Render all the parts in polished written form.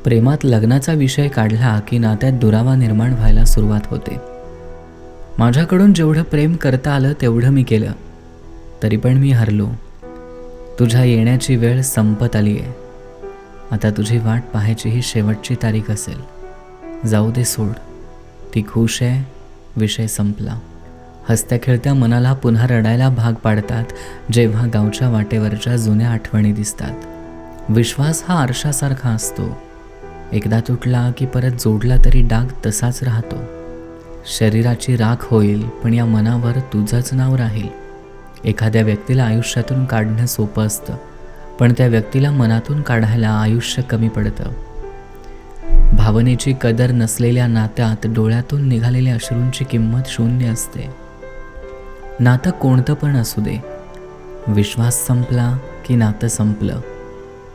प्रेमात लग्नाचा विषय काढला की नात्यात दुरावा निर्माण व्हायला सुरुवात होते. माझ्याकडून जेवढं प्रेम करता आलं तेवढं मी केलं, तरी पण मी हरलो. तुझ्या येण्याची वेळ संपत आली आहे. आता तुझी वाट पाहायची ही शेवटची तारीख असेल. जाऊ दे, सोड. ती खुश आहे, विषय संपला. हसत्या खेळत्या मनाला पुन्हा रडायला भाग पाडतात जेव्हा गावच्या वाटेवरच्या जुन्या आठवणी दिसतात. विश्वास हा आरशासारखा असतो. एकदा तुटला की परत जोडला तरी डाग तसाच राहतो. शरीराची राख होईल, पण या मनावर तुझंच नाव राहील. एखाद्या व्यक्तीला आयुष्यातून काढणं सोपं असतं, पण त्या व्यक्तीला मनातून काढायला आयुष्य कमी पडतं. भावनेची कदर नसलेल्या नात्यात डोळ्यातून निघालेल्या अश्रूंची किंमत शून्य असते. नातं कोणतं पण असू दे, विश्वास संपला की नातं संपलं.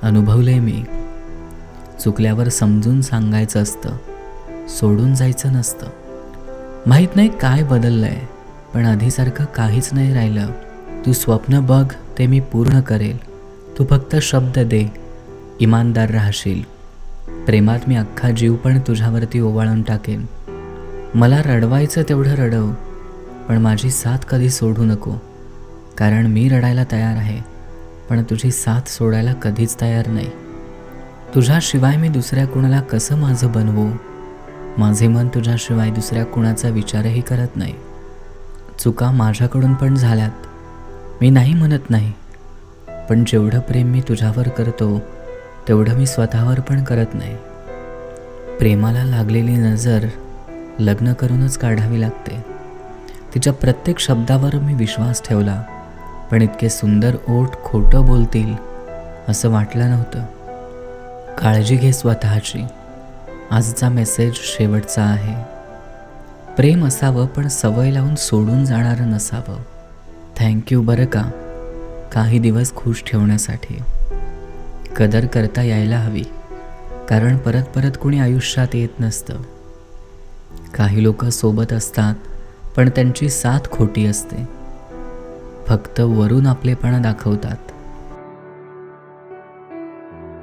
अनुभवलंय मी. चुकल्यावर समजून सांगायचं असतं, सोडून जायचं नसतं. माहीत नाही काय बदललंय, पण आधीसारखं काहीच नाही राहिलं. तू स्वप्न बघ, ते मी पूर्ण करेल. तू फक्त शब्द दे, इमानदार राहशील. प्रेमात मी अख्खा जीव पण तुझ्यावरती ओवाळून टाकेन. मला रडवायचं तेवढं रडव, पण माझी साथ कधी सोडू नको. कारण मी रडायला तयार आहे, पण तुझी साथ सोडायला कधीच तयार नाही. तुझ्याशिवाय मी दुसऱ्या कुणाला कसं माझं बनवू? माझे मन तुझ्याशिवाय दुसऱ्या कुणाचा विचारही करत नाही. चुका माझ्याकडून पण झाल्यात, मी नाही म्हणत नाही. पण जेवढं प्रेम मी तुझ्यावर करतो तेवढं मी स्वतःवर पण करत नाही. प्रेमाला लागलेली नजर लग्न करूनच काढावी लागते. तिच्या प्रत्येक शब्दावर मी विश्वास ठेवला, पण इतके सुंदर ओठ खोटं बोलतील असं वाटलं नव्हतं. काळजी घे स्वतःची. आजचा मेसेज शेवटचा आहे. प्रेम असावं, पण सवय लावून सोडून जाणारं नसावं. थँक्यू बरं का, काही दिवस खुश ठेवण्यासाठी. कदर करता यायला हवी, कारण परत परत कोणी आयुष्यात येत नसतं. काही लोक सोबत असतात, पण त्यांची साथ खोटी असते. फक्त वरून आपलेपणा दाखवतात.